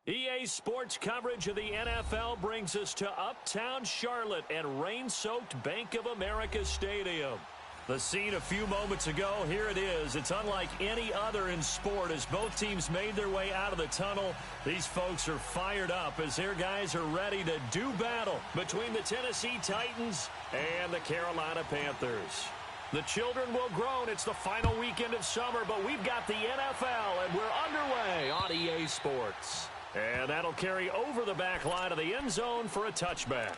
EA Sports coverage of the NFL brings us to Uptown Charlotte and rain-soaked Bank of America Stadium. The scene a few moments ago, here it is. It's unlike any other in sport as both teams made their way out of the tunnel. These folks are fired up as their guys are ready to do battle between the Tennessee Titans and the Carolina Panthers. The children will groan. It's the final weekend of summer, but we've got the NFL, and we're underway on EA Sports. And that'll carry over the back line of the end zone for a touchback.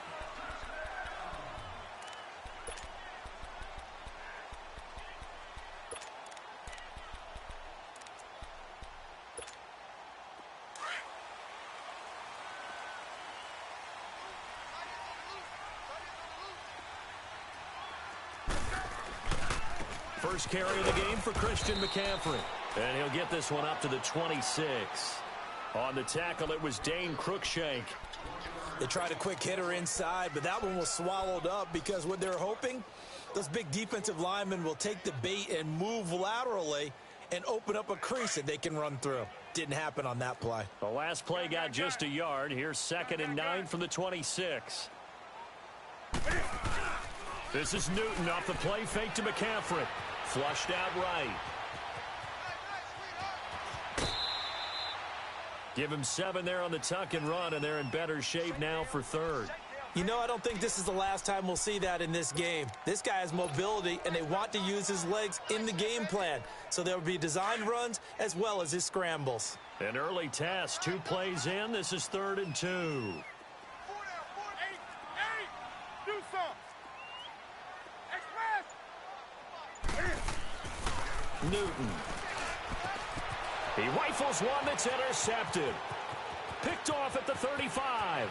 First carry of the game for Christian McCaffrey. And he'll get this one up to the 26. On the tackle, it was Dane Cruikshank. They tried a quick hitter inside, but that one was swallowed up because what they're hoping, those big defensive linemen will take the bait and move laterally and open up a crease that they can run through. Didn't happen on that play. The last play got just a yard. Here's 2nd and 9 from the 26. This is Newton off the play fake to McCaffrey. Flushed out right. Give him 7 there on the tuck and run, and they're in better shape now for 3rd. You know, I don't think this is the last time we'll see that in this game. This guy has mobility, and they want to use his legs in the game plan. So there will be designed runs as well as his scrambles. An early test, 2 plays in. This is 3rd and 2. Do some. Express. Newton. He rifles one that's intercepted. Picked off at the 35.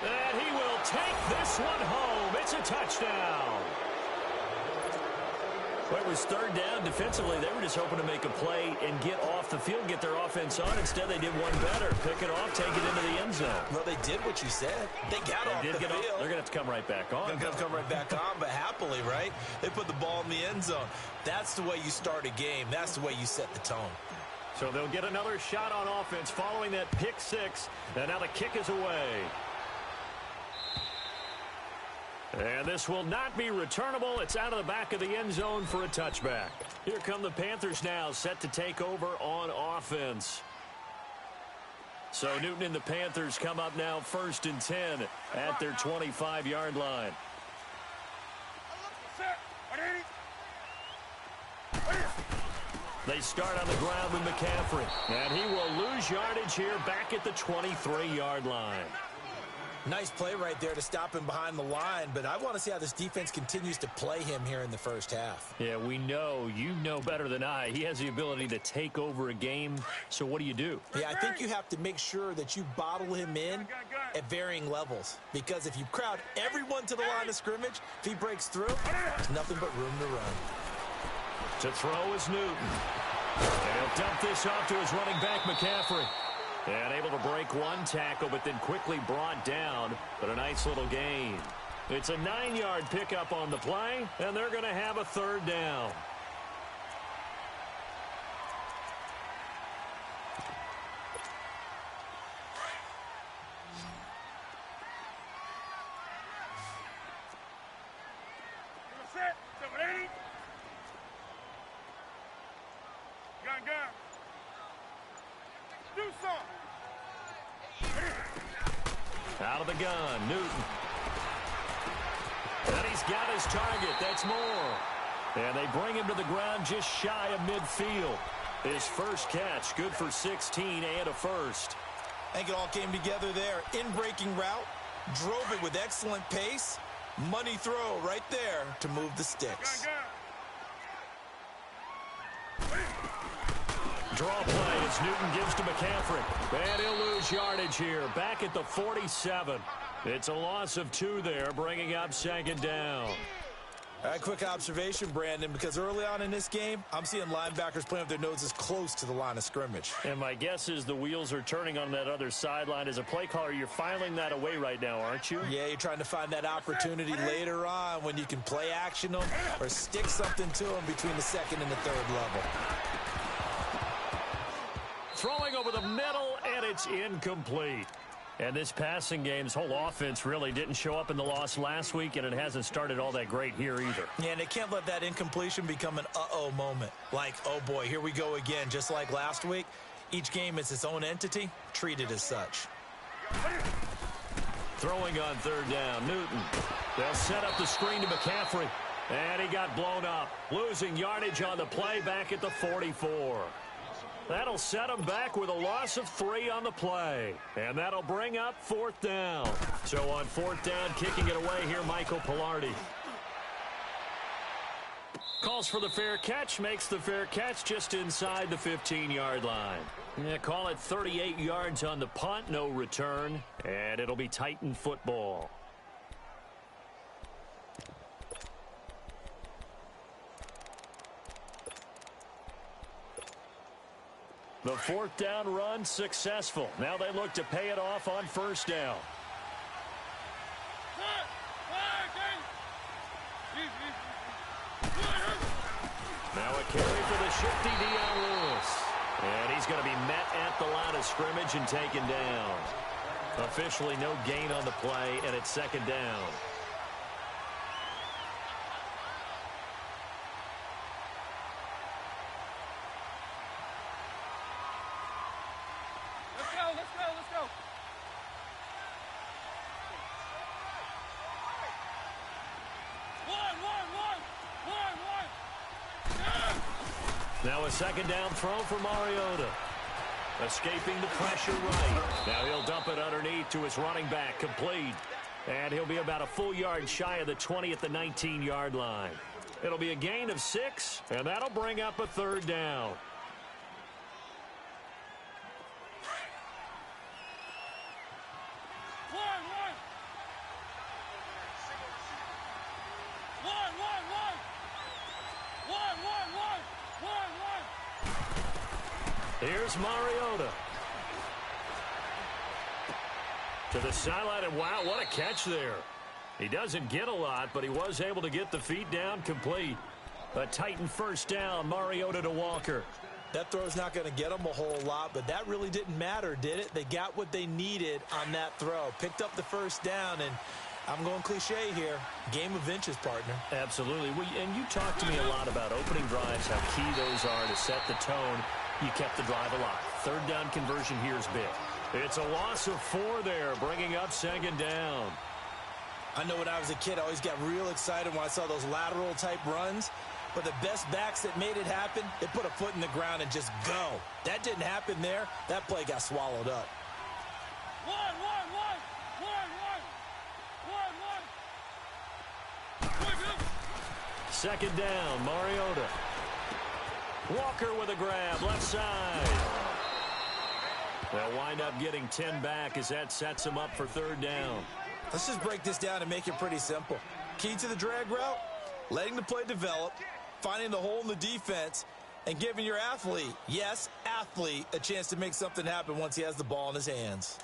And he will take this one home. It's a touchdown. Well, it was 3rd down. Defensively, they were just hoping to make a play and get off the field, get their offense on. Instead, they did one better. Pick it off, take it into the end zone. Well, they did what you said. They got off the field. They're going to have to come right back on. They're going to come right back on, but happily, right? They put the ball in the end zone. That's the way you start a game. That's the way you set the tone. So they'll get another shot on offense following that pick 6. And now the kick is away. And this will not be returnable. It's out of the back of the end zone for a touchback. Here come the Panthers now, set to take over on offense. So Newton and the Panthers come up now 1st and 10 at their 25-yard line. They start on the ground with McCaffrey. And he will lose yardage here back at the 23-yard line. Nice play right there to stop him behind the line, but I want to see how this defense continues to play him here in the first half. Yeah, we know. You know better than I. He has the ability to take over a game, so what do? Yeah, I think you have to make sure that you bottle him in at varying levels, because if you crowd everyone to the line of scrimmage, if he breaks through, there's nothing but room to run. To throw is Newton. And he'll dump this off to his running back, McCaffrey. And able to break one tackle, but then quickly brought down. But a nice little gain. It's a 9-yard pickup on the play, and they're going to have a 3rd down. Out of the gun, Newton. And he's got his target. That's more. And they bring him to the ground just shy of midfield. His first catch, good for 16 and a 1st. I think it all came together there. In-breaking route, drove it with excellent pace. Money throw right there to move the sticks. Draw play as Newton gives to McCaffrey. And he'll lose yardage here, back at the 47. It's a loss of 2 there, bringing up 2nd down. All right, quick observation, Brandon, because early on in this game, I'm seeing linebackers playing with their noses close to the line of scrimmage. And my guess is the wheels are turning on that other sideline. As a play caller, you're filing that away right now, aren't you? Yeah, you're trying to find that opportunity later on when you can play action them or stick something to them between the 2nd and the 3rd level. Throwing over the middle, and it's incomplete. And this passing game's whole offense really didn't show up in the loss last week, and it hasn't started all that great here either. Yeah, and they can't let that incompletion become an uh-oh moment. Like, oh boy, here we go again. Just like last week, each game is its own entity, treated as such. Throwing on third down, Newton. They'll set up the screen to McCaffrey. And he got blown up. Losing yardage on the play back at the 44. That'll set him back with a loss of 3 on the play. And that'll bring up fourth down. So on fourth down, kicking it away here, Michael Pilardi. Calls for the fair catch, makes the fair catch just inside the 15-yard line. Yeah, call it 38 yards on the punt, no return. And it'll be Titan football. The fourth down run successful. Now they look to pay it off on first down. Now a carry for the shifty Dion Lewis. And he's going to be met at the line of scrimmage and taken down. Officially no gain on the play, and it's second down. Now a second down throw for Mariota. Escaping the pressure right. Now he'll dump it underneath to his running back. Complete. And he'll be about a full yard shy of the 20 at the 19-yard line. It'll be a gain of 6, and that'll bring up a third down. Here's Mariota. To the sideline, and wow, what a catch there. He doesn't get a lot, but he was able to get the feet down complete. A Titan first down, Mariota to Walker. That throw's not going to get them a whole lot, but that really didn't matter, did it? They got what they needed on that throw. Picked up the first down, and I'm going cliche here. Game of inches, partner. Absolutely. And you talked to me a lot about opening drives, how key those are to set the tone. You kept the drive alive. Third down conversion here is big. It's a loss of 4 there, bringing up second down. I know when I was a kid, I always got real excited when I saw those lateral-type runs. But the best backs that made it happen, they put a foot in the ground and just go. That didn't happen there. That play got swallowed up. Second down, Mariota. Walker with a grab, left side. They'll wind up getting 10 back as that sets him up for third down. Let's just break this down and make it pretty simple. Key to the drag route, letting the play develop, finding the hole in the defense, and giving your athlete, yes, athlete, a chance to make something happen once he has the ball in his hands.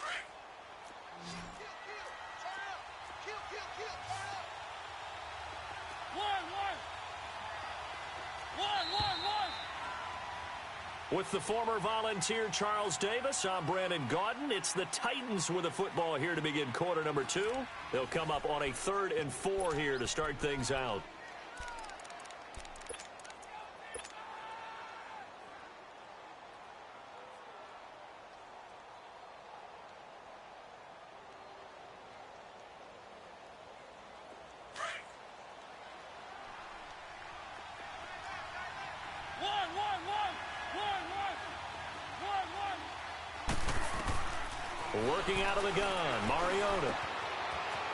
With the former Volunteer Charles Davis, I'm Brandon Gaudin. It's the Titans with the football here to begin quarter number 2. They'll come up on a 3rd and 4 here to start things out. Working out of the gun, Mariota.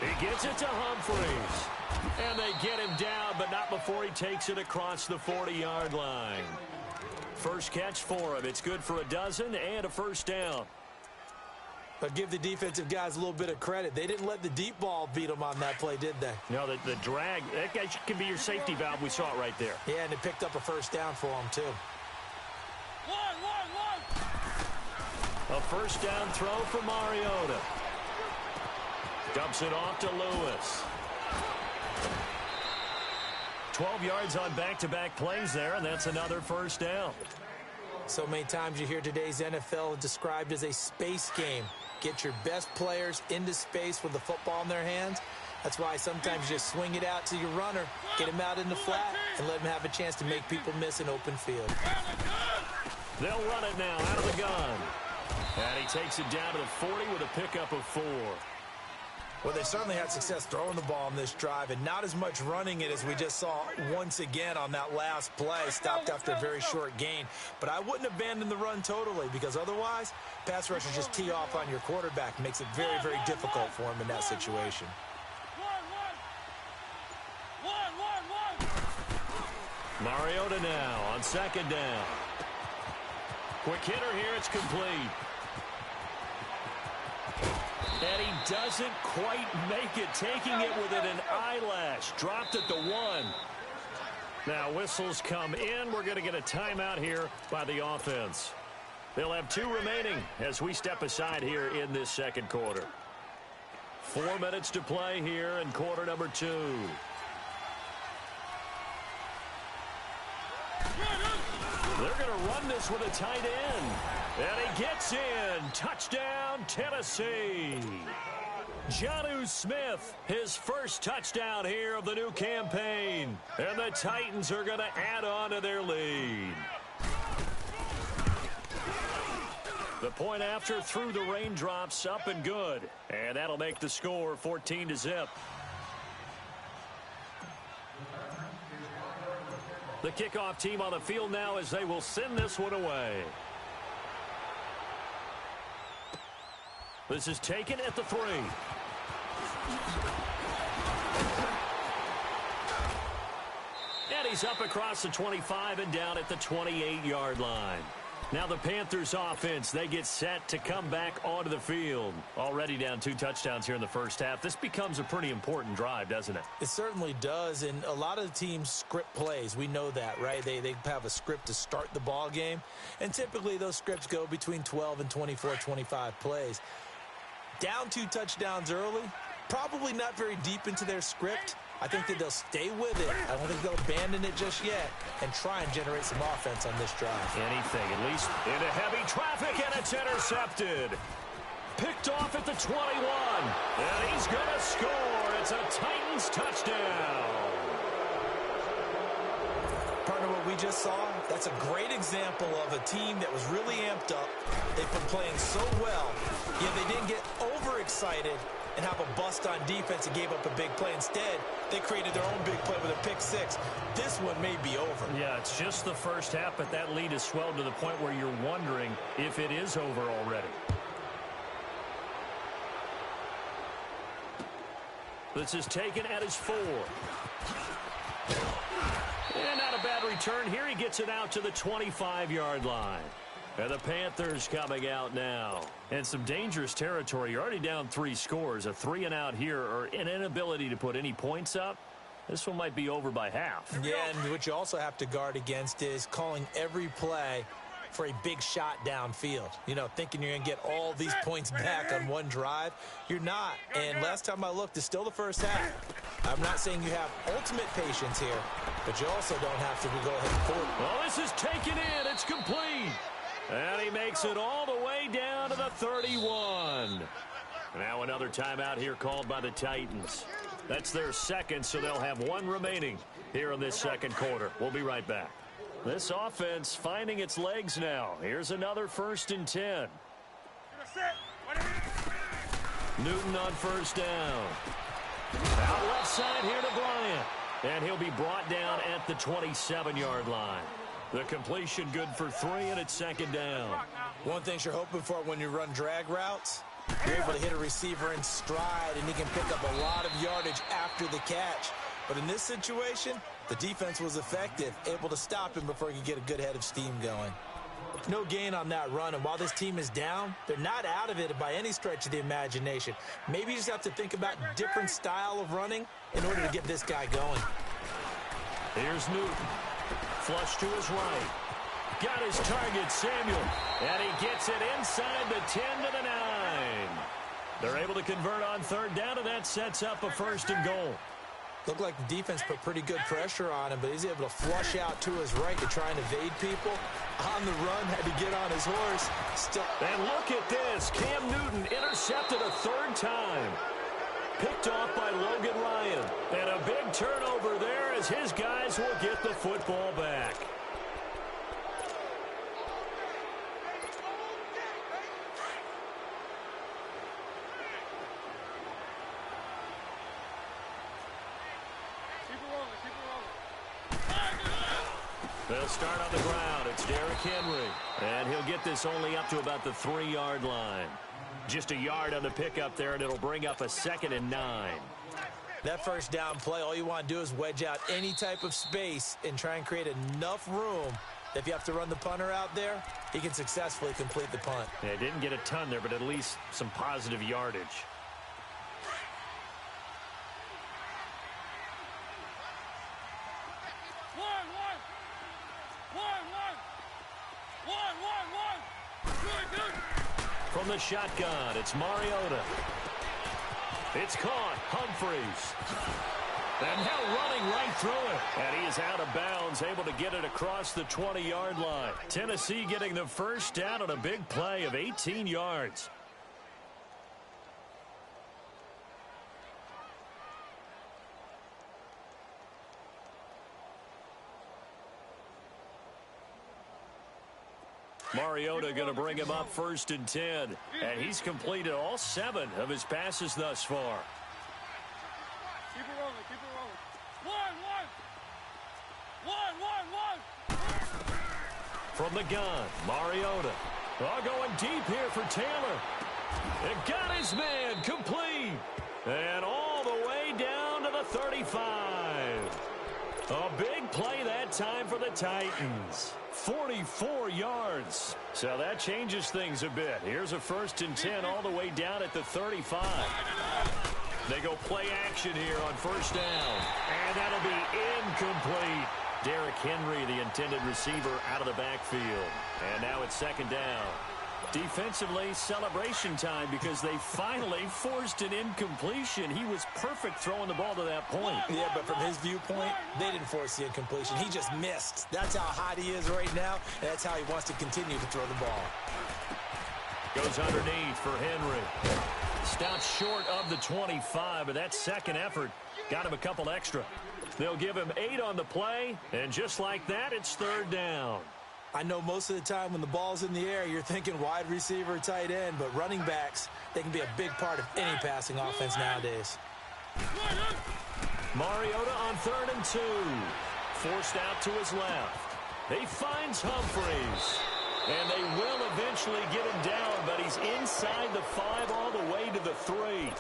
He gets it to Humphreys. And they get him down, but not before he takes it across the 40-yard line. First catch for him. It's good for a dozen and a first down. But give the defensive guys a little bit of credit. They didn't let the deep ball beat them on that play, did they? No, the drag, that guy can be your safety valve. We saw it right there. Yeah, and they picked up a first down for them, too. A first down throw for Mariota. Dumps it off to Lewis. 12 yards on back-to-back plays there, and that's another first down. So many times you hear today's NFL described as a space game. Get your best players into space with the football in their hands. That's why sometimes you just swing it out to your runner, get him out in the flat, and let him have a chance to make people miss an open field. They'll run it now out of the gun. And he takes it down to the 40 with a pickup of 4. Well, they certainly had success throwing the ball on this drive, and not as much running it as we just saw once again on that last play. Stopped after a very short gain. But I wouldn't abandon the run totally, because otherwise, pass rushers just tee off on your quarterback. Makes it very, very difficult for him in that situation. Mariota now on second down. Quick hitter here, it's complete. And he doesn't quite make it, taking it within an eyelash. Dropped at the 1. Now whistles come in. We're going to get a timeout here by the offense. They'll have 2 remaining as we step aside here in this second quarter. 4 minutes to play here in quarter number 2. They're going to run this with a tight end. And he gets in. Touchdown, Tennessee. Jonnu Smith, his first touchdown here of the new campaign. And the Titans are going to add on to their lead. The point after through the raindrops, up and good. And that'll make the score 14-0. The kickoff team on the field now as they will send this one away. This is taken at the 3. And he's up across the 25 and down at the 28-yard line. Now the Panthers offense, they get set to come back onto the field. Already down 2 touchdowns here in the first half. This becomes a pretty important drive, doesn't it? It certainly does, and a lot of the teams script plays. We know that, right? They have a script to start the ball game, and typically those scripts go between 12 and 24, 25 plays. Down 2 touchdowns early, probably not very deep into their script. I think that they'll stay with it. I don't think they'll abandon it just yet and try and generate some offense on this drive. Anything, at least into heavy traffic, and it's intercepted. Picked off at the 21, and he's going to score. It's a Titans touchdown. Partner, what we just saw, that's a great example of a team that was really amped up. They've been playing so well, yet they didn't get overexcited and have a bust on defense and gave up a big play. Instead, they created their own big play with a pick 6. This one may be over. Yeah, it's just the first half, but that lead has swelled to the point where you're wondering if it is over already. This is taken at his 4. And not a bad return here. He gets it out to the 25-yard line. And the Panthers coming out now. And some dangerous territory. You're already down 3 scores. A 3-and-out here, or an inability to put any points up. This one might be over by half. Yeah, and what you also have to guard against is calling every play for a big shot downfield. You know, thinking you're going to get all these points back on one drive. You're not. And last time I looked, it's still the first half. I'm not saying you have ultimate patience here, but you also don't have to go ahead and forward. Well, this is taken in. It's complete. And he makes it all the way down to the 31. Now another timeout here called by the Titans. That's their second, so they'll have 1 remaining here in this second quarter. We'll be right back. This offense finding its legs now. Here's another 1st and 10. Newton on first down. Out left side here to Bryant. And he'll be brought down at the 27-yard line. The completion good for 3, and it's second down. One thing you're hoping for when you run drag routes, you're able to hit a receiver in stride, and he can pick up a lot of yardage after the catch. But in this situation, the defense was effective, able to stop him before he could get a good head of steam going. No gain on that run, and while this team is down, they're not out of it by any stretch of the imagination. Maybe you just have to think about different style of running in order to get this guy going. Here's Newton. Flush to his right. Got his target, Samuel. And he gets it inside the 10 to the 9. They're able to convert on 3rd down, and that sets up a 1st and goal. Looked like the defense put pretty good pressure on him, but he's able to flush out to his right to try and evade people. On the run, had to get on his horse. And look at this. Cam Newton intercepted a third time. Picked off by Logan Ryan. And a big turnover there as his guys will get the football back. They'll start on the ground. It's Derrick Henry. And he'll get this only up to about the 3-yard line. Just a yard on the pickup there, and it'll bring up a 2nd and 9. That first down play, all you want to do is wedge out any type of space and try and create enough room that if you have to run the punter out there, he can successfully complete the punt. Yeah, didn't get a ton there, but at least some positive yardage. From the shotgun, it's Mariota. It's caught. Humphreys. And now running right through it. And he is out of bounds, able to get it across the 20-yard line. Tennessee getting the first down on a big play of 18 yards. Mariota going to bring him up 1st and 10. And he's completed all 7 of his passes thus far. Keep it rolling, keep it rolling. One. From the gun, Mariota. Oh, going deep here for Taylor. It got his man complete. And all the way down to the 35. A big play that time for the Titans. 44 yards. So that changes things a bit. Here's a 1st and 10 all the way down at the 35. They go play action here on 1st down. And that'll be incomplete. Derrick Henry, the intended receiver, out of the backfield. And now it's 2nd down. Defensively, celebration time because they finally forced an incompletion. He was perfect throwing the ball to that point. Yeah, but from his viewpoint, they didn't force the incompletion. He just missed. That's how hot he is right now, and that's how he wants to continue to throw the ball. Goes underneath for Henry. Stopped short of the 25, but that second effort got him a couple extra. They'll give him 8 on the play, and just like that, it's 3rd down. I know most of the time when the ball's in the air, you're thinking wide receiver, tight end, but running backs, they can be a big part of any passing offense nowadays. Mariota on 3rd and 2. Forced out to his left. He finds Humphreys. And they will eventually get him down, but he's inside the 5 all the way to the 3.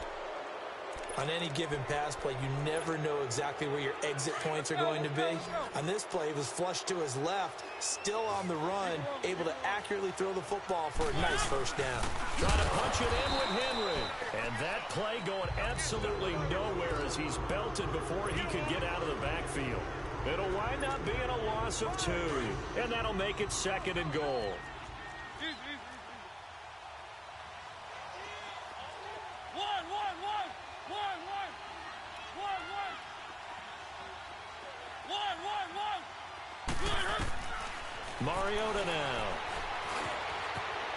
On any given pass play, you never know exactly where your exit points are going to be. On this play, he was flushed to his left, still on the run, able to accurately throw the football for a nice 1st down. Trying to punch it in with Henry. And that play going absolutely nowhere as he's belted before he could get out of the backfield. It'll wind up being a loss of 2, and that'll make it 2nd and goal. Mariota now.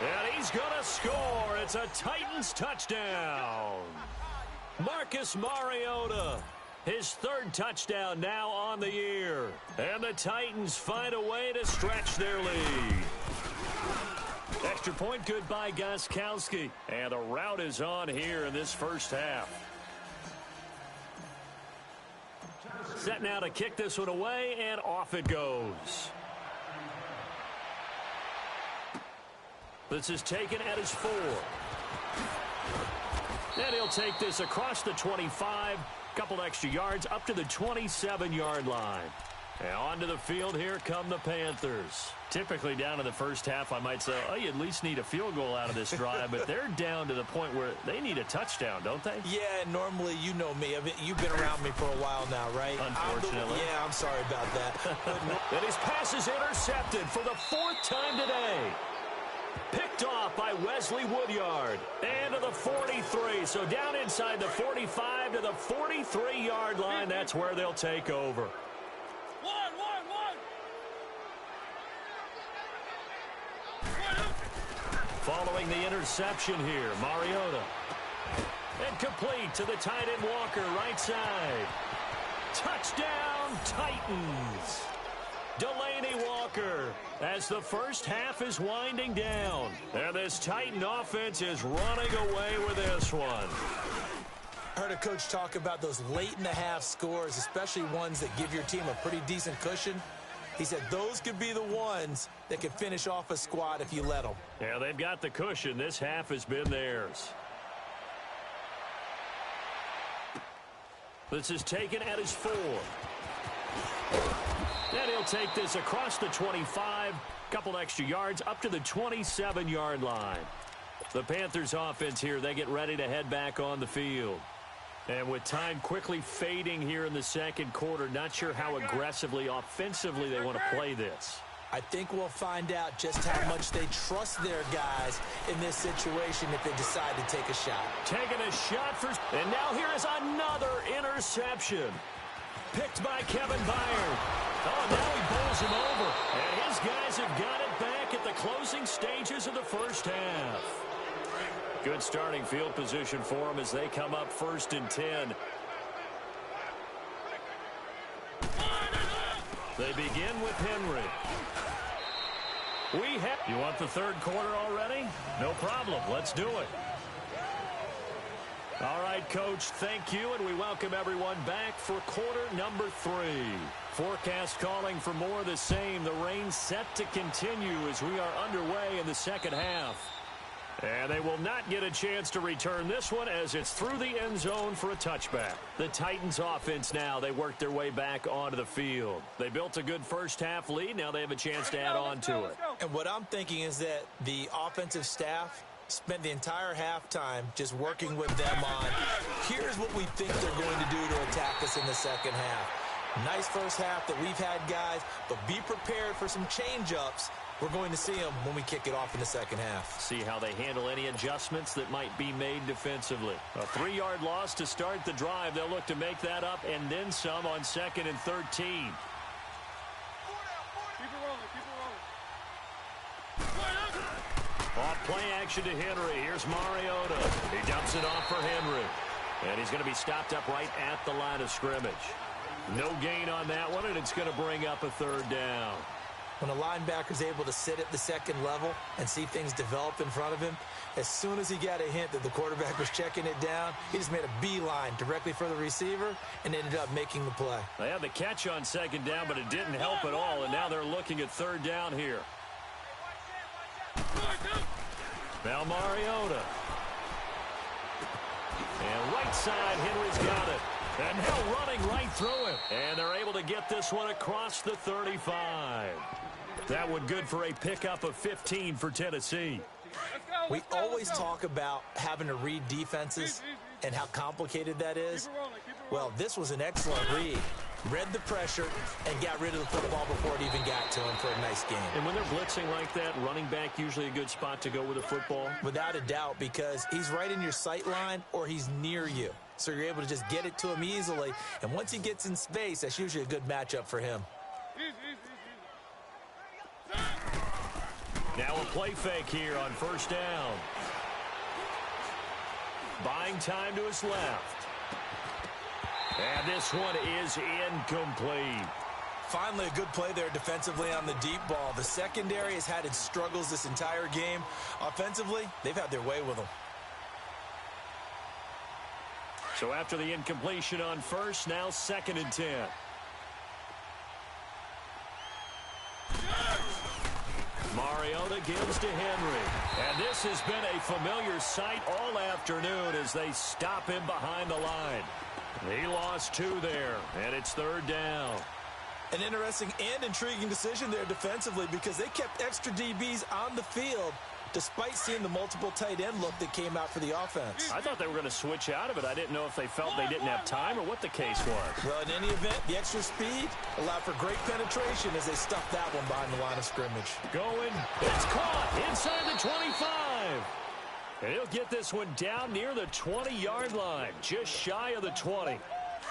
And he's going to score. It's a Titans touchdown. Marcus Mariota. His 3rd touchdown now on the year. And the Titans find a way to stretch their lead. Extra point good by Gostkowski. And the route is on here in this 1st half. Set now to kick this one away, and off it goes. This is taken at his 4. And he'll take this across the 25. Couple extra yards up to the 27-yard line. And onto the field, here come the Panthers. Typically down in the 1st half, I might say, oh, you at least need a field goal out of this drive. But they're down to the point where they need a touchdown, don't they? Yeah, normally, you know me. You've been around me for a while now, right? Unfortunately. I'm sorry about that. And his pass is intercepted for the 4th time today. Picked off off by Wesley Woodyard. And to the 43. So down inside the 45 to the 43-yard line. That's where they'll take over. Following the interception here, Mariota. And complete to the tight end Walker, right side. Touchdown, Titans. Delaney Walker as the first half is winding down. And this Titan offense is running away with this one. I heard a coach talk about those late-in-the-half scores, especially ones that give your team a pretty decent cushion. He said those could be the ones that could finish off a squad if you let them. Yeah, they've got the cushion. This half has been theirs. This is taken at his 4. And he'll take this across the 25. Couple extra yards up to the 27-yard line. The Panthers offense here, they get ready to head back on the field. And with time quickly fading here in the second quarter, not sure how aggressively, offensively they want to play this. I think we'll find out just how much they trust their guys in this situation if they decide to take a shot. Taking a shot for... And now here is another interception. Picked by Kevin Byard. Oh, now he bowls him over. And his guys have got it back at the closing stages of the first half. Good starting field position for them as they come up 1st and 10. They begin with Henry. You want the third quarter already? No problem. Let's do it. All right, Coach, thank you, and we welcome everyone back for quarter number 3. Forecast calling for more of the same. The rain set to continue as we are underway in the second half. And they will not get a chance to return this one as it's through the end zone for a touchback. The Titans offense now, they work their way back onto the field. They built a good first half lead. Now they have a chance to add on to it. And what I'm thinking is that the offensive staff spent the entire halftime just working with them on, here's what we think they're going to do to attack us in the second half. Nice first half that we've had, guys, but be prepared for some change-ups. We're going to see them when we kick it off in the second half. See how they handle any adjustments that might be made defensively. A 3-yard loss to start the drive. They'll look to make that up and then some on 2nd and 13. Keep it rolling. Off play action to Henry. Here's Mariota. He dumps it off for Henry. And he's going to be stopped up right at the line of scrimmage. No gain on that one, and it's going to bring up a 3rd down. When a linebacker's able to sit at the second level and see things develop in front of him, as soon as he got a hint that the quarterback was checking it down, he just made a beeline directly for the receiver and ended up making the play. They had the catch on 2nd down, but it didn't help at all, and now they're looking at 3rd down here. Now Mariota. And right side, Henry's got it. And now running right through it. And they're able to get this one across the 35. That one good for a pickup of 15 for Tennessee. We always talk about having to read defenses and how complicated that is. Well, this was an excellent read. Read the pressure and got rid of the football before it even got to him for a nice game. And when they're blitzing like that, running back usually a good spot to go with the football? Without a doubt, because he's right in your sight line or he's near you. So you're able to just get it to him easily. And once he gets in space, that's usually a good matchup for him. Now a play fake here on 1st down. Buying time to his left. And this one is incomplete. Finally, a good play there defensively on the deep ball. The secondary has had its struggles this entire game. Offensively, they've had their way with them. So after the incompletion on 1st, now 2nd and 10. Mariota gives to Henry. And this has been a familiar sight all afternoon as they stop him behind the line. He lost 2 there, and it's 3rd down. An interesting and intriguing decision there defensively because they kept extra DBs on the field despite seeing the multiple tight end look that came out for the offense. I thought they were going to switch out of it. I didn't know if they felt they didn't have time or what the case was. Well, in any event, the extra speed allowed for great penetration as they stuffed that one behind the line of scrimmage. Going, it's caught inside the 25. And he'll get this one down near the 20-yard line, just shy of the 20.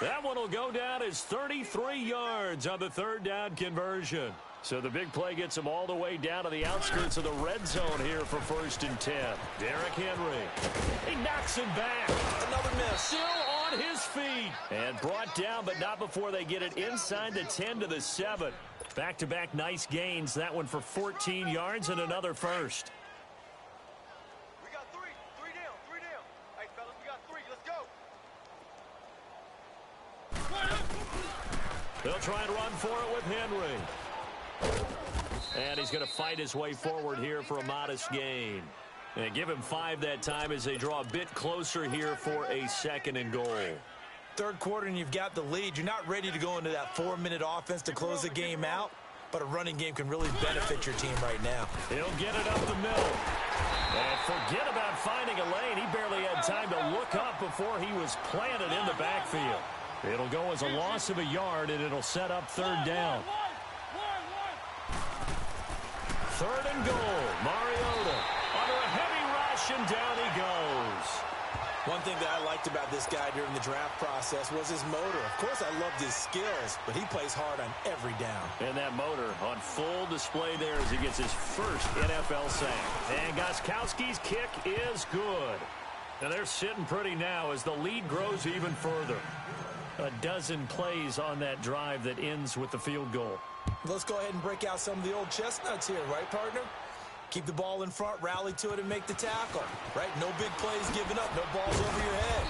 That one will go down as 33 yards on the third down conversion. So the big play gets him all the way down to the outskirts of the red zone here for 1st and 10. Derrick Henry. He knocks him back. Another miss. Still on his feet. And brought down, but not before they get it inside the 10 to the 7. Back-to-back nice gains. That one for 14 yards and another first. We got three. Three down. Hey, fellas, we got 3. Let's go. They'll try and run for it with Henry. And he's going to fight his way forward here for a modest gain. And give him 5 that time as they draw a bit closer here for a 2nd and goal. Third quarter and you've got the lead. You're not ready to go into that 4-minute offense to close the game out, but a running game can really benefit your team right now. He'll get it up the middle. And forget about finding a lane. He barely had time to look up before he was planted in the backfield. It'll go as a loss of a yard, and it'll set up 3rd down. 3rd and goal. Mariota under a heavy rush, and down he goes. One thing that I liked about this guy during the draft process was his motor. Of course, I loved his skills, but he plays hard on every down. And that motor on full display there as he gets his first NFL sack. And Gostkowski's kick is good. And they're sitting pretty now as the lead grows even further. A dozen plays on that drive that ends with the field goal. Let's go ahead and break out some of the old chestnuts here, right, partner? Keep the ball in front, rally to it, and make the tackle, right? No big plays given up, no balls over your head.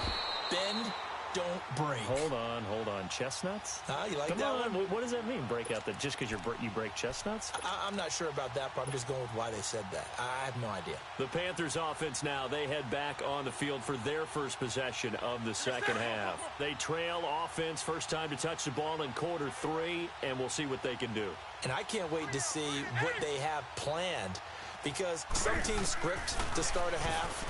Bend, don't break. Hold on. Chestnuts? You like Come that on. one? What does that mean, break out? That just because you break chestnuts? I'm not sure about that, but I'm just going with why they said that. I have no idea. The Panthers offense now, they head back on the field for their first possession of the second half. They trail offense, first time to touch the ball in quarter 3, and we'll see what they can do. And I can't wait to see what they have planned, because some teams script to start a half.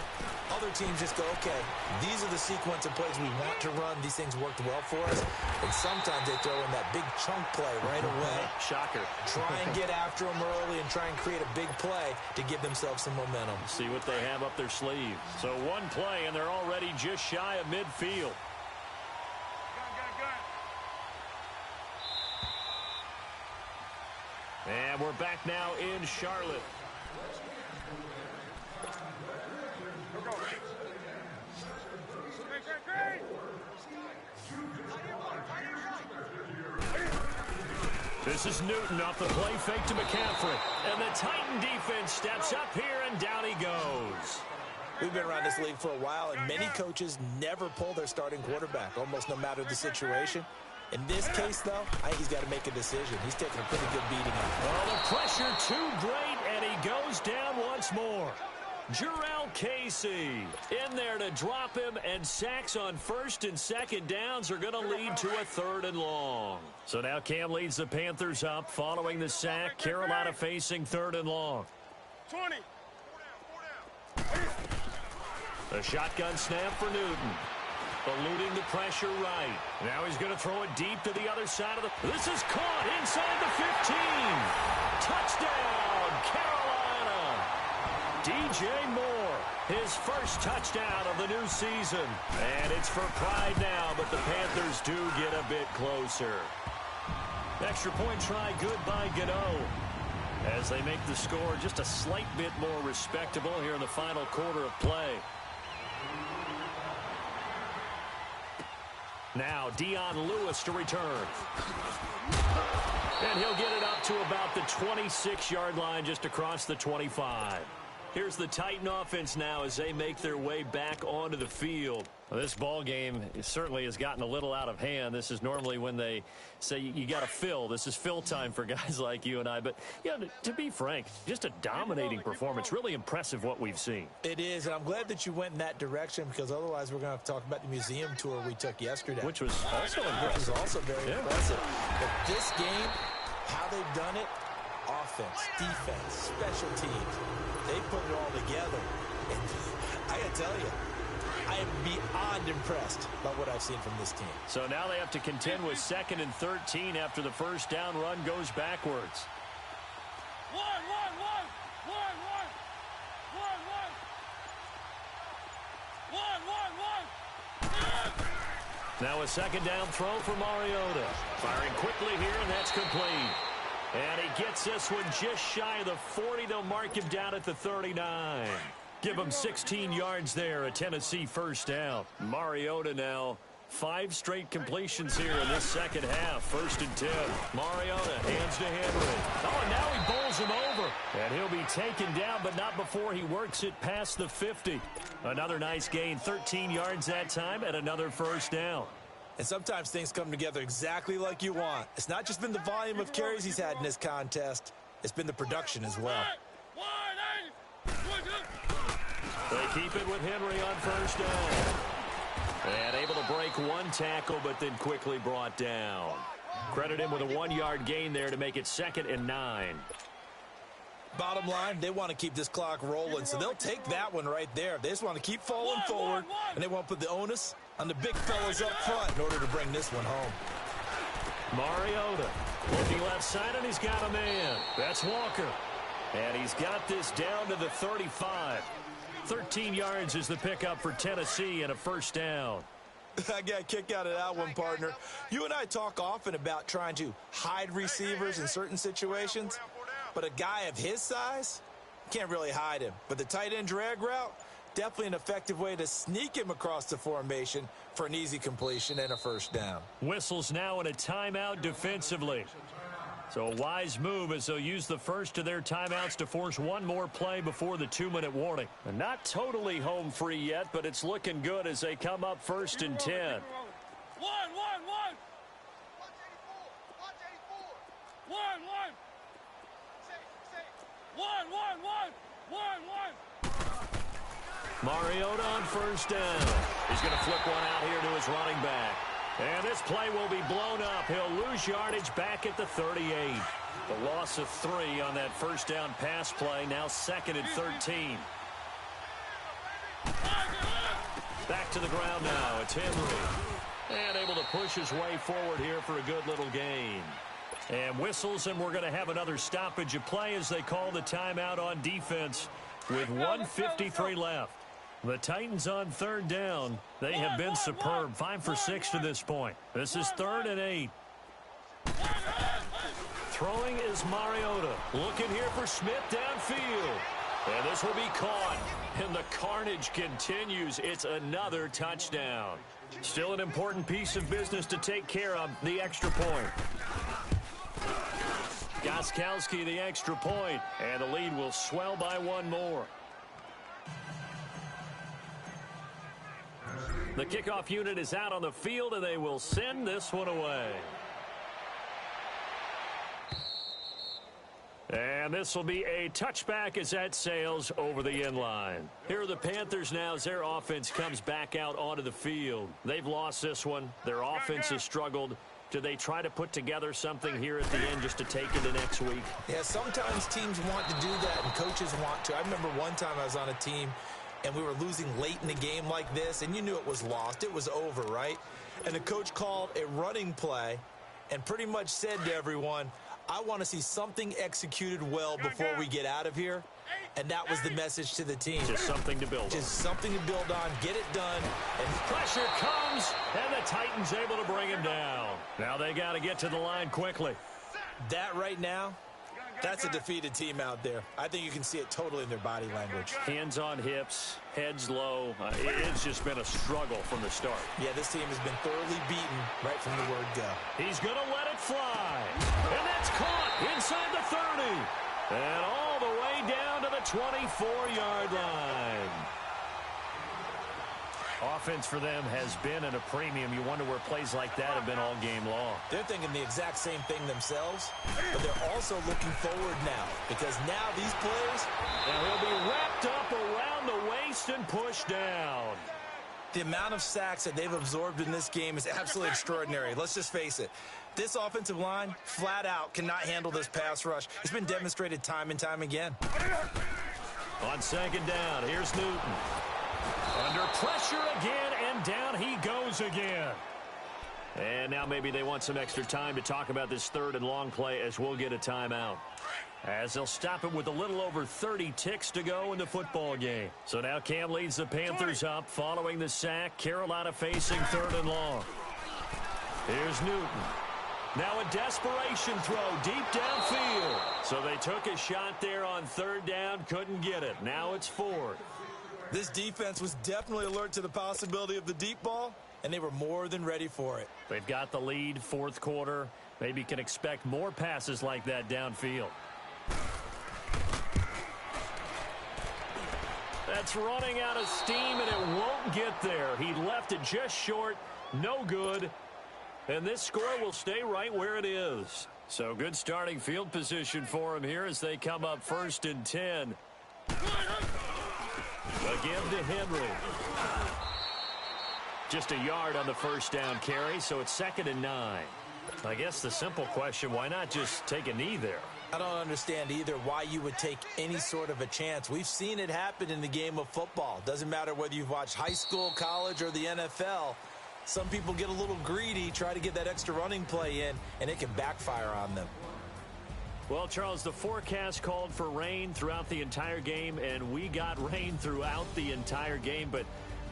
Other teams just go, okay, these are the sequence of plays we want to run. These things worked well for us. And sometimes they throw in that big chunk play right away. Shocker. Try and get after them early and try and create a big play to give themselves some momentum. See what they have up their sleeve. So one play, and they're already just shy of midfield. And we're back now in Charlotte. This is Newton off the play fake to McCaffrey. And the Titan defense steps up here, and down he goes. We've been around this league for a while, and many coaches never pull their starting quarterback, almost no matter the situation. In this case, though, I think he's got to make a decision. He's taking a pretty good beating. Well, the pressure too great, and he goes down once more. Jarrell Casey in there to drop him, and sacks on 1st and 2nd downs are going to lead to a 3rd and long. So now Cam leads the Panthers up following the sack. Carolina facing 3rd and long. 20. A shotgun snap for Newton. Eluding the pressure right. Now he's going to throw it deep to the other side of the... This is caught inside the 15. Touchdown, Carolina. DJ Moore, his first touchdown of the new season. And it's for pride now, but the Panthers do get a bit closer. Extra point try good by Gano, as they make the score just a slight bit more respectable here in the final quarter of play. Now Dion Lewis to return. And he'll get it up to about the 26-yard line, just across the 25. Here's the Titan offense now as they make their way back onto the field. Well, this ball game certainly has gotten a little out of hand. This is normally when they say you got to fill. This is fill time for guys like you and I. But, yeah, to be frank, just a dominating performance. Really impressive what we've seen. It is, and I'm glad that you went in that direction, because otherwise we're going to have to talk about the museum tour we took yesterday. Which was also impressive. Which was also very impressive. But this game, how they've done it, offense, defense, special teams. They put it all together. And I got to tell you, I am beyond impressed by what I've seen from this team. So now they have to contend with 2nd and 13 after the first down run goes backwards. Now a 2nd down throw for Mariota. Firing quickly here, and that's complete. And he gets this one just shy of the 40. They'll mark him down at the 39. Give him 16 yards there, a Tennessee first down. Mariota now, 5 straight completions here in this second half. 1st and 10. Mariota hands to Henry. Oh, and now he bowls him over. And he'll be taken down, but not before he works it past the 50. Another nice gain, 13 yards that time, and another first down. And sometimes things come together exactly like you want. It's not just been the volume of carries he's had in this contest. It's been the production as well. They keep it with Henry on first down. And able to break one tackle, but then quickly brought down. Credit him with a 1-yard gain there to make it 2nd and 9. Bottom line, they want to keep this clock rolling, so they'll take that one right there. They just want to keep falling forward, and they want to put the onus on the big fellas up front in order to bring this one home. Mariota looking left side, and he's got a man. That's Walker. And he's got this down to the 35. 13 yards is the pickup for Tennessee and a first down. I got a kick out of that one, partner. You and I talk often about trying to hide receivers in certain situations, but a guy of his size, can't really hide him. But the tight end drag route, definitely an effective way to sneak him across the formation for an easy completion and a first down. Whistles now in a timeout defensively. So a wise move as they'll use the first of their timeouts to force one more play before the 2-minute warning. And not totally home free yet, but it's looking good as they come up 1st and 10. Mariota on first down. He's going to flip one out here to his running back. And this play will be blown up. He'll lose yardage back at the 38. The loss of 3 on that first down pass play. Now 2nd and 13. Back to the ground now. It's Henry. And able to push his way forward here for a good little gain. And whistles, and we're going to have another stoppage of play as they call the timeout on defense with 1:53 left. The Titans on 3rd down. They have been superb. 5 for 6 to this point. This is 3rd and 8. Throwing is Mariota. Looking here for Smith downfield. And this will be caught. And the carnage continues. It's another touchdown. Still an important piece of business to take care of, the extra point. Gostkowski the extra point. And the lead will swell by 1 more. The kickoff unit is out on the field, and they will send this one away. And this will be a touchback as that sails over the end line. Here are the Panthers now as their offense comes back out onto the field. They've lost this one. Their offense has struggled. Do they try to put together something here at the end just to take into next week? Yeah, sometimes teams want to do that, and coaches want to. I remember one time I was on a team, and we were losing late in the game like this, and you knew it was lost. It was over, right? And the coach called a running play and pretty much said to everyone, I want to see something executed well before we get out of here. And that was the message to the team. Just something to build on. Just something to build on. Get it done. And pressure comes, and the Titans able to bring him down. Now they got to get to the line quickly. That right now, that's a defeated team out there. I think you can see it totally in their body language. Hands on hips, heads low. It's just been a struggle from the start. Yeah, this team has been thoroughly beaten right from the word go. He's going to let it fly. And that's caught inside the 30. And all the way down to the 24-yard line. Offense for them has been at a premium. You wonder where plays like that have been all game long. They're thinking the exact same thing themselves, but they're also looking forward now because now these plays, and he'll be wrapped up around the waist and pushed down. The amount of sacks that they've absorbed in this game is absolutely extraordinary. Let's just face it. This offensive line, flat out, cannot handle this pass rush. It's been demonstrated time and time again. On second down, here's Newton. Under pressure again, and down he goes again. And now maybe they want some extra time to talk about this third and long play as we'll get a timeout. As they'll stop it with a little over 30 ticks to go in the football game. So now Cam leads the Panthers up following the sack. Carolina facing third and long. Here's Newton. Now a desperation throw deep downfield. So they took a shot there on third down, couldn't get it. Now it's fourth. This defense was definitely alert to the possibility of the deep ball, and they were more than ready for it. They've got the lead, fourth quarter. Maybe can expect more passes like that downfield. That's running out of steam, and it won't get there. He left it just short, no good. And this score will stay right where it is. So good starting field position for him here as they come up 1st and 10. Again to Henry. Just a yard on the first down carry, so it's 2nd and 9. I guess the simple question, why not just take a knee there? I don't understand either why you would take any sort of a chance. We've seen it happen in the game of football. Doesn't matter whether you've watched high school, college, or the NFL. Some people get a little greedy, try to get that extra running play in, and it can backfire on them. Well, Charles, the forecast called for rain throughout the entire game, and we got rain throughout the entire game. But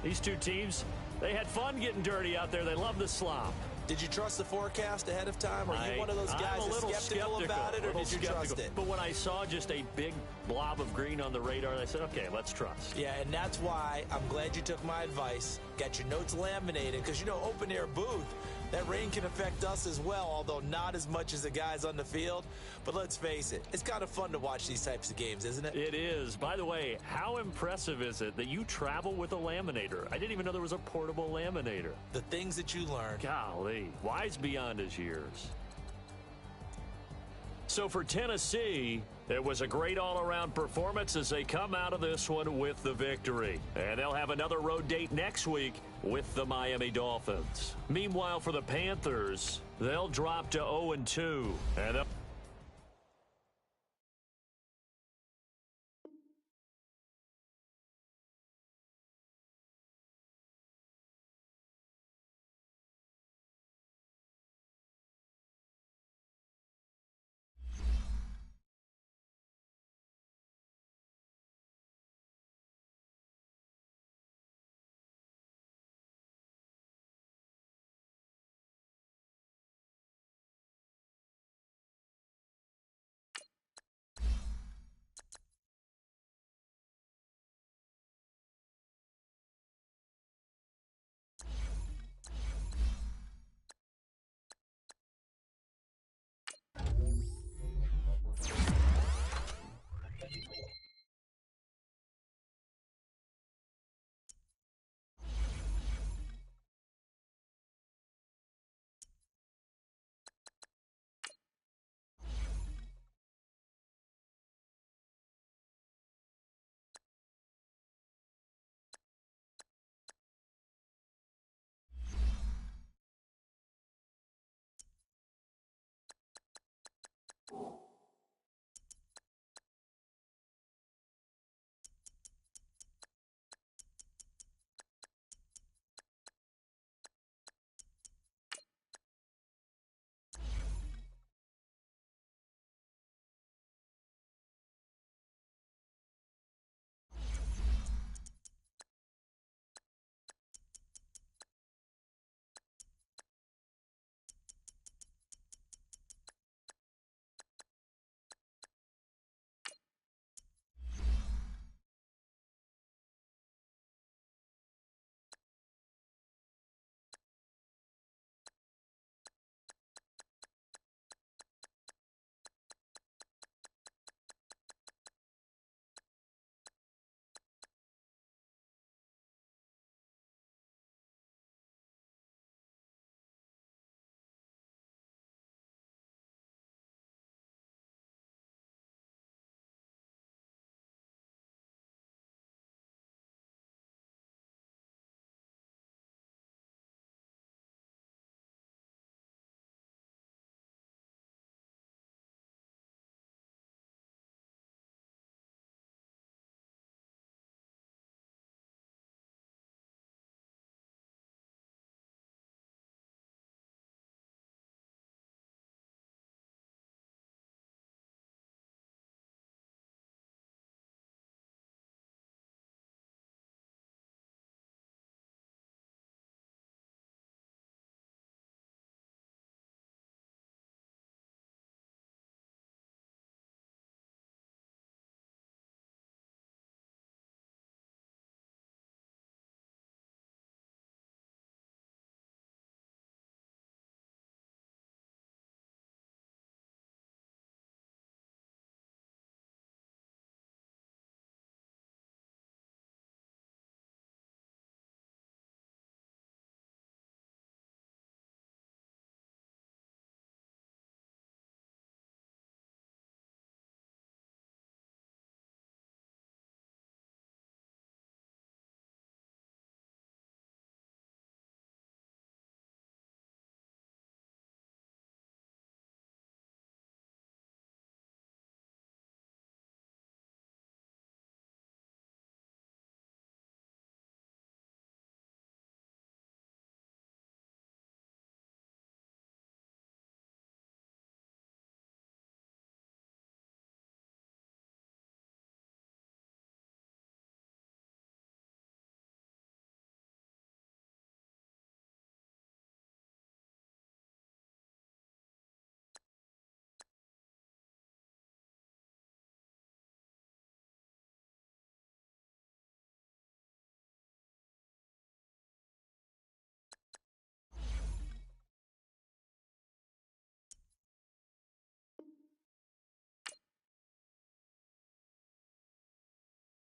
these two teams, they had fun getting dirty out there. They love the slop. Did you trust the forecast ahead of time? Are you one of those guys that's skeptical about it, or did you trust it? But when I saw just a big blob of green on the radar, I said, okay, let's trust. Yeah, and that's why I'm glad you took my advice. Got your notes laminated, because, you know, open-air booth, that rain can affect us as well, although not as much as the guys on the field. But let's face it, it's kind of fun to watch these types of games, isn't it? It is. By the way, how impressive is it that you travel with a laminator? I didn't even know there was a portable laminator. The things that you learn. Golly, wise beyond his years. So for Tennessee, it was a great all-around performance as they come out of this one with the victory. And they'll have another road date next week with the Miami Dolphins. Meanwhile, for the Panthers, they'll drop to 0-2. And